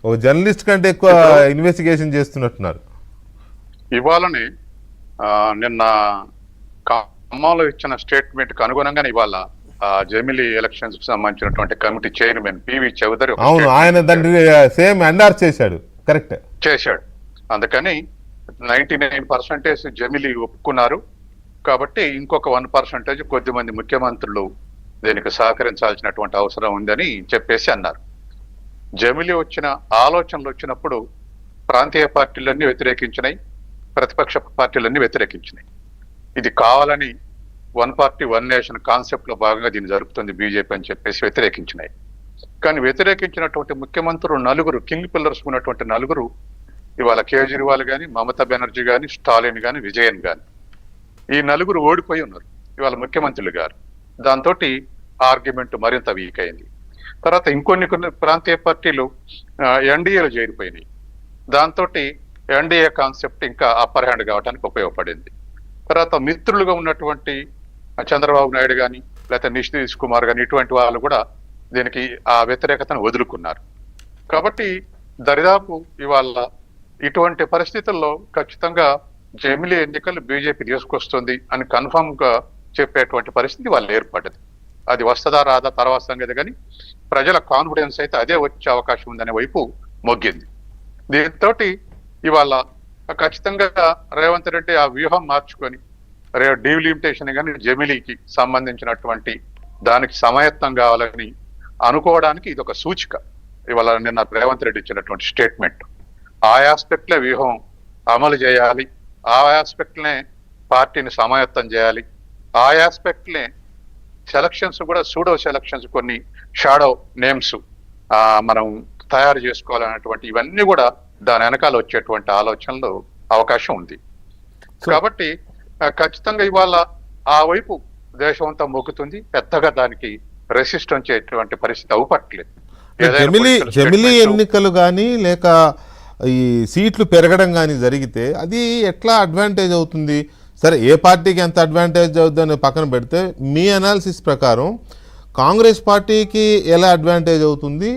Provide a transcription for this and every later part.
ఓ journalist కంటే ఎక్కువ investigation చేస్తున్నట్టున్నారు. ఇవాళని నిన్న ఖమ్మంలో ఇచ్చిన స్టేట్మెంట్ కు అనుగుణంగానే ఇవాళ జమిలీ ఎలక్షన్స్ కు సంబంధించినటువంటి కమిటీ చైర్మన్ పివి చౌదరి అవును, ఆయన దాన్ని సేమ్ ఎండార్స్ చేశాడు. కరెక్ట్ చేశాడు. అందుకని 99% జమిలీ ఒప్పుకున్నారు. కాబట్టి ఇంకొక 1% కొద్దిమంది ముఖ్యమంత్రులు దీనికి సహకరించాల్సినటువంటి అవసరం ఉందని చెప్పేసి అన్నారు. జమిలీ వచ్చిన ఆలోచనలు వచ్చినప్పుడు ప్రాంతీయ పార్టీలన్నీ వ్యతిరేకించినాయి, ప్రతిపక్ష పార్టీలన్నీ వ్యతిరేకించినాయి. ఇది కావాలని one party one nation concept లో భాగంగా దీన్ని జరుపుతుంది బీజేపీ అని చెప్పేసి వ్యతిరేకించినాయి. కానీ వ్యతిరేకించినటువంటి ముఖ్యమంత్రులు నలుగురు, కింగ్ పిల్లర్స్ ఉన్నటువంటి నలుగురు, ఇవాళ కేజ్రీవాల్ కానీ, మమతా బెనర్జీ కానీ, స్టాలిన్ కానీ, విజయన్ కానీ, ఈ నలుగురు ఓడిపోయి ఉన్నారు ఇవాళ ముఖ్యమంత్రులు గారు. దాంతో ఆర్గ్యుమెంట్ మరింత వీక్ అయింది. తర్వాత ఇంకొన్ని ప్రాంతీయ పార్టీలు ఎన్డీఏలో చేరిపోయినాయి. దాంతో ఎన్డీఏ కాన్సెప్ట్ ఇంకా అప్పర్ హ్యాండ్ కావడానికి ఉపయోగపడింది. తర్వాత మిత్రులుగా ఉన్నటువంటి చంద్రబాబు నాయుడు కానీ, లేకపోతే నితీష్ కుమార్ కానీ, ఇటువంటి వాళ్ళు కూడా దీనికి ఆ వ్యతిరేకతను వదులుకున్నారు. కాబట్టి దరిదాపు ఇవాళ ఇటువంటి పరిస్థితుల్లో ఖచ్చితంగా జమిలీ ఎన్నికలు బీజేపీ తీసుకొస్తుంది అని కన్ఫర్మ్ గా చెప్పేటువంటి పరిస్థితి వాళ్ళు ఏర్పడ్డది. అది వస్తుందా రాదా తర్వాత సంగతి, కానీ ప్రజల కాన్ఫిడెన్స్ అయితే అదే వచ్చే అవకాశం ఉందనే వైపు మొగ్గింది. దీంతో ఇవాళ ఖచ్చితంగా రేవంత్ రెడ్డి ఆ వ్యూహం మార్చుకొని డీలిమిటేషన్ కానీ జమిలీకి సంబంధించినటువంటి దానికి సమాయత్తం కావాలని అనుకోవడానికి ఇది ఒక సూచిక. ఇవాళ నిన్న రేవంత్ రెడ్డి ఇచ్చినటువంటి స్టేట్మెంట్ ఆ ఆస్పెక్ట్లే వ్యూహం అమలు చేయాలి, ఆ ఆస్పెక్ట్లనే పార్టీని సమాయత్తం చేయాలి, ఆ ఆస్పెక్ట్లే సెలక్షన్స్ కూడా సూడో సెలక్షన్స్, కొన్ని షాడో నేమ్స్ మనం తయారు చేసుకోవాలనేటువంటి ఇవన్నీ కూడా దాని వెనకాల వచ్చేటువంటి ఆలోచనలు అవకాశం ఉంది. కాబట్టి ఖచ్చితంగా ఇవాళ ఆ వైపు దేశం అంతా మొగ్గుతుంది. పెద్దగా దానికి రెసిస్టెన్స్ చేసేటువంటి పరిస్థితి అవపట్లేదు. జమిలీ ఎన్నికలు కానీ లేక ఈ సీట్లు పెరగడం కానీ జరిగితే అది ఎట్లా అడ్వాంటేజ్ అవుతుంది? సరే, ఏ పార్టీకి ఎంత అడ్వాంటేజ్ అవుతుందని పక్కన పెడితే మీ అనాలిసిస్ ప్రకారం కాంగ్రెస్ పార్టీకి ఎలా అడ్వాంటేజ్ అవుతుంది,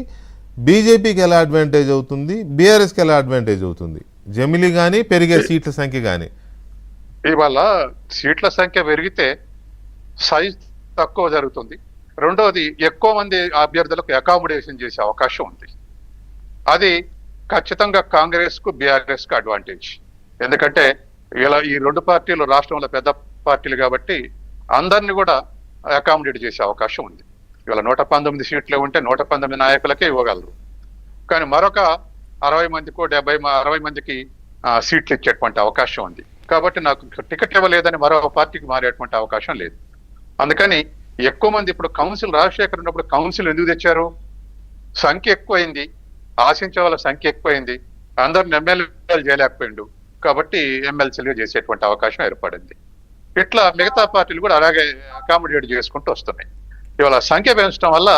బీజేపీకి ఎలా అడ్వాంటేజ్ అవుతుంది, బీఆర్ఎస్కి ఎలా అడ్వాంటేజ్ అవుతుంది? జమిలీ కానీ పెరిగే సీట్ల సంఖ్య కానీ. ఇవాళ సీట్ల సంఖ్య పెరిగితే సైజ్ తక్కువ జరుగుతుంది. రెండవది, ఎక్కువ మంది అభ్యర్థులకు అకామిడేషన్ చేసే అవకాశం ఉంది. అది ఖచ్చితంగా కాంగ్రెస్ కు బీఆర్ఎస్ కు అడ్వాంటేజ్. ఎందుకంటే ఇలా ఈ రెండు పార్టీలు రాష్ట్రంలో పెద్ద పార్టీలు కాబట్టి అందరినీ కూడా అకామిడేట్ చేసే అవకాశం ఉంది. ఇవాళ 119 సీట్లు ఉంటే 119 నాయకులకే ఇవ్వగలరు. కానీ మరొక 60 మందికో 60 మందికి సీట్లు ఇచ్చేటువంటి అవకాశం ఉంది. కాబట్టి నాకు టికెట్ ఇవ్వలేదని మరో పార్టీకి మారేటువంటి అవకాశం లేదు. అందుకని ఎక్కువ మంది ఇప్పుడు కౌన్సిల్, రాజశేఖర్ ఉన్నప్పుడు కౌన్సిల్ ఎందుకు తెచ్చారు? సంఖ్య ఎక్కువైంది, ఆశించే వాళ్ళ సంఖ్య ఎక్కువైంది, అందరిని ఎమ్మెల్యేలు చేయలేకపోయిండు కాబట్టి ఎమ్మెల్సీలుగా చేసేటువంటి అవకాశం ఏర్పడింది. ఇట్లా మిగతా పార్టీలు కూడా అలాగే అకామిడేట్ చేసుకుంటూ వస్తున్నాయి. ఇవాళ సంఖ్య పెంచడం వల్ల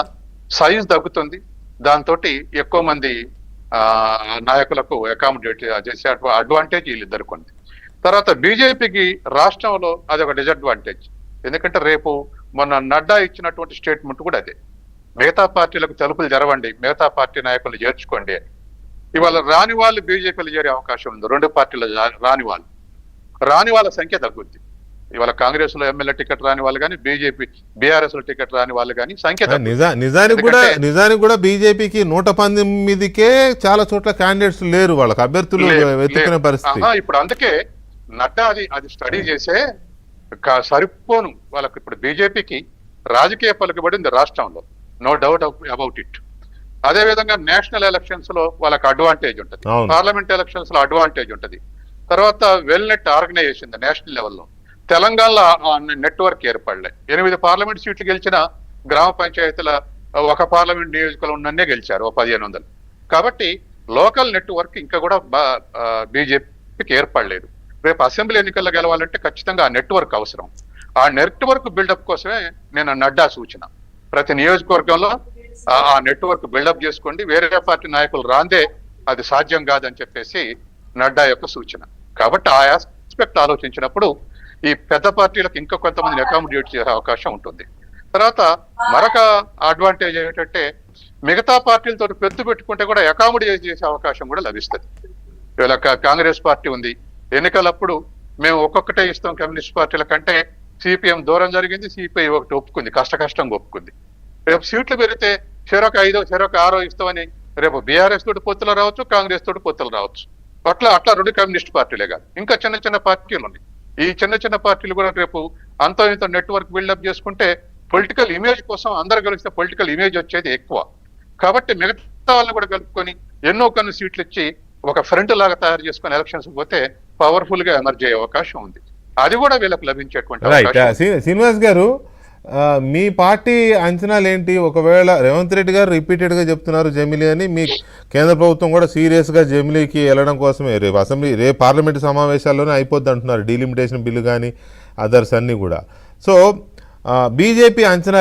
సైజ్ తగ్గుతుంది. దాంతో ఎక్కువ మంది నాయకులకు అకామిడేట్ చేసే అడ్వాంటేజ్ వీళ్ళిద్దరికి ఉంది. తర్వాత బీజేపీకి రాష్ట్రంలో అది ఒక డిసడ్వాంటేజ్. ఎందుకంటే రేపు మొన్న నడ్డా ఇచ్చినటువంటి స్టేట్మెంట్ కూడా అదే, మిగతా పార్టీలకు తలుపులు తెరవండి, మిగతా పార్టీ నాయకులు చేర్చుకోండి అని. ఇవాళ రాని వాళ్ళు బీజేపీలు చేరే అవకాశం ఉంది. రెండు పార్టీలు రాని వాళ్ళ సంఖ్య తగ్గుద్ది. ఇవాళ కాంగ్రెస్ లో ఎమ్మెల్యే టికెట్ రాని వాళ్ళు కానీ, బీజేపీ బీఆర్ఎస్ లో టికెట్ రాని వాళ్ళు కానీ సంఖ్య నిజానికి కూడా బీజేపీకి 119కే చాలా చోట్ల క్యాండిడేట్స్ లేరు, వాళ్ళకి అభ్యర్థులు వెతుకునే పరిస్థితి. ఇప్పుడు అందుకే నడ్డా అది స్టడీ చేసే సరిపోను వాళ్ళకి. ఇప్పుడు బీజేపీకి రాజకీయ పలుకుబడింది రాష్ట్రంలో, నో డౌట్ అబౌట్ ఇట్. అదే విధంగా నేషనల్ ఎలక్షన్స్ లో వాళ్ళకి అడ్వాంటేజ్ ఉంటుంది, పార్లమెంట్ ఎలక్షన్స్ లో అడ్వాంటేజ్ ఉంటుంది. తర్వాత వెల్ నెట్ ఆర్గనైజేషన్ నేషనల్ లెవెల్లో తెలంగాణలో నెట్వర్క్ ఏర్పడలే. 8 పార్లమెంట్ సీట్లు గెలిచిన గ్రామ పంచాయతీల ఒక పార్లమెంట్ నియోజకవర్గంలోనే గెలిచారు 1500. కాబట్టి లోకల్ నెట్వర్క్ ఇంకా కూడా బీజేపీకి ఏర్పడలేదు. రేపు అసెంబ్లీ ఎన్నికల్లో గెలవాలంటే ఖచ్చితంగా ఆ నెట్వర్క్ అవసరం. ఆ నెట్వర్క్ బిల్డప్ కోసమే నేను నడ్డా సూచన, ప్రతి నియోజకవర్గంలో ఆ నెట్వర్క్ బిల్డప్ చేసుకోండి, వేరే పార్టీ నాయకులు రాందే అది సాధ్యం కాదని చెప్పేసి నడ్డా యొక్క సూచన. కాబట్టి ఆ ఆస్పెక్ట్ ఆలోచించినప్పుడు ఈ పెద్ద పార్టీలకు ఇంకా కొంతమందిని అకామిడేట్ చేసే అవకాశం ఉంటుంది. తర్వాత మరొక అడ్వాంటేజ్ ఏంటంటే మిగతా పార్టీలతో పెద్దు పెట్టుకుంటే కూడా అకామిడేట్ చేసే అవకాశం కూడా లభిస్తుంది. ఇవాళ కాంగ్రెస్ పార్టీ ఉంది, ఎన్నికలప్పుడు మేము ఒక్కొక్కటే ఇస్తాం కమ్యూనిస్ట్ పార్టీల కంటే సిపిఎం దూరం జరిగింది, సిపిఐ ఒకటి ఒప్పుకుంది, కష్టంగా ఒప్పుకుంది. రేపు సీట్లు పెరిగితే చెరొక 5 చెరొక 6 ఇస్తామని రేపు బీఆర్ఎస్ తోటి పొత్తులు రావచ్చు, కాంగ్రెస్ తోటి పొత్తులు రావచ్చు. అట్లా 2 కమ్యూనిస్ట్ పార్టీలే కాదు, ఇంకా చిన్న పార్టీలు ఉన్నాయి. ఈ చిన్న పార్టీలు కూడా రేపు అంత ఇంత నెట్వర్క్ బిల్డప్ చేసుకుంటే పొలిటికల్ ఇమేజ్ కోసం అందరు కలిస్తే పొలిటికల్ ఇమేజ్ వచ్చేది ఎక్కువ. కాబట్టి మిగతా వాళ్ళని కూడా కలుపుకొని ఎన్నో కొన్ని సీట్లు ఇచ్చి ఒక ఫ్రంట్ లాగా తయారు చేసుకుని ఎలక్షన్స్ పోతే పవర్ఫుల్ గా ఎమర్జ్ అయ్యే అవకాశం ఉంది. అది కూడా వీళ్ళకి లభించేటువంటి అవకాశం. శ్రీనివాస్ గారు, మీ పార్టీ అంచనాలు ఏంటి? ఒకవేళ రేవంత్ రెడ్డి గారు రిపీటెడ్గా చెప్తున్నారు జమిలీ అని, మీ కేంద్ర ప్రభుత్వం కూడా సీరియస్గా జమిలీకి వెళ్ళడం కోసమే రేపు పార్లమెంటు సమావేశాల్లోనే అయిపోద్ది అంటున్నారు, డీలిమిటేషన్ బిల్లు కానీ అదర్స్ అన్నీ కూడా. సో బీజేపీ అంచనా